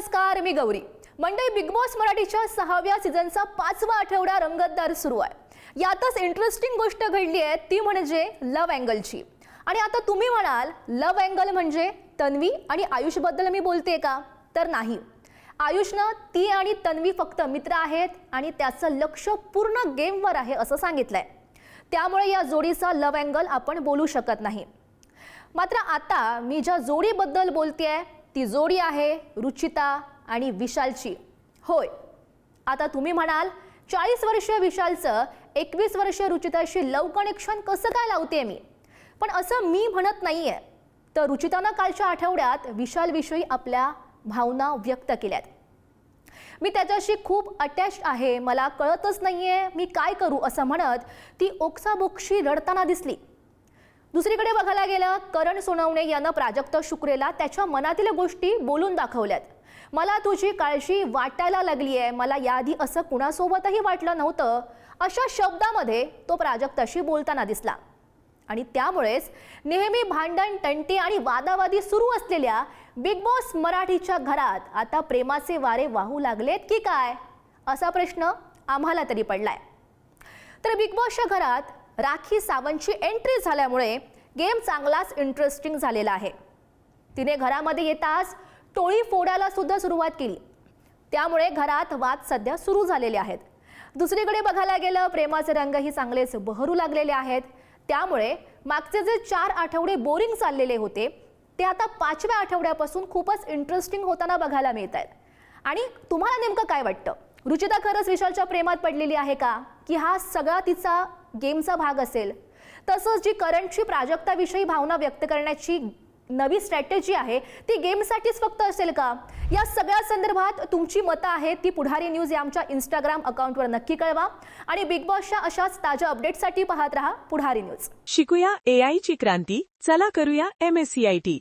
नमस्कार, मी गौरी. मंडळी, big boss मराठीच्या 6व्या सीझनचा 5वा आठवडा रंगतदार सुरू आहे. यातच इंटरेस्टिंग गोष्ट घडली आहे, ती म्हणजे लव्ह अँगलची. आणि आता तुम्ही म्हणाल, लव्ह अँगल म्हणजे तन्वी आणि आयुषबद्दल मी बोलते का? तर नाही. आयुषनं ती आणि तन्वी फक्त मित्र आहेत आणि त्याचं लक्ष पूर्ण गेमवर आहे असं सांगितलंय. त्यामुळे या जोडीचा लव्ह अँगल आपण बोलू शकत नाही. मात्र आता मी ज्या जोडीबद्दल बोलतेय ती जोडी आहे रुचिता आणि विशालची. होय, आता तुम्ही म्हणाल 40 वर्षीय विशालचं 21 वर्षीय रुचिताशी लव्ह कनेक्शन कसं काय लावते मी? पण असं मी म्हणत नाहीये. तर रुचितानं कालच्या आठवड्यात विशालविषयी आपल्या भावना व्यक्त केल्यात. मी त्याच्याशी खूप अटॅच आहे, मला कळतच नाहीये मी काय करू असं म्हणत ती ओक्साबोक्शी रडताना दिसली. दुसरीकडे बघायला गेलं, करण सोनवणे यानं प्राजक्त शुक्रेला त्याच्या मनातील गोष्टी बोलून दाखवल्यात. मला तुझी काळजी वाटायला लागली आहे, मला याआधी असं कुणासोबतही वाटलं नव्हतं, अशा शब्दामध्ये तो प्राजक्ताशी बोलताना दिसला. आणि त्यामुळेच नेहमी भांडण, तंटी आणि वादावादी सुरू असलेल्या बिग बॉस मराठीच्या घरात आता प्रेमाचे वारे वाहू लागलेत की काय, असा प्रश्न आम्हाला तरी पडलाय. तर बिग बॉसच्या घरात राखी सावंतची एंट्री झाल्यामुळे गेम चांगलाच इंटरेस्टिंग झालेला आहे. तिने घरामध्ये येताच टोळी फोडायला सुद्धा सुरुवात केली. त्यामुळे घरात वाद सध्या सुरू झालेले आहेत. दुसरीकडे बघायला गेलं, प्रेमाचे रंगही चांगलेच बहरू लागलेले आहेत. त्यामुळे मागचे जे 4 आठवडे बोरिंग चाललेले होते ते आता 5व्या आठवड्यापासून खूपच इंटरेस्टिंग होताना बघायला मिळत आहेत. आणि तुम्हाला नेमकं काय वाटतं? रुचिता खरंच विशालच्या प्रेमात पडलेली आहे का, की हा सगळा तिचा गेमचा भाग असेल? तसंच जी करंटची प्राजक्ताविषयी भावना व्यक्त करण्याची नवी स्ट्रॅटेजी आहे ती गेमसाठीच फक्त असेल का? या सगळ्या संदर्भात तुमची मतं आहेत ती पुढारी न्यूज या आमच्या इंस्टाग्राम अकाउंटवर नक्की कळवा. आणि बिग बॉसच्या अशाच ताज्या अपडेट्ससाठी पाहत रहा पुढारी न्यूज. शिकूया AI ची क्रांती, चला करूया MSCIT.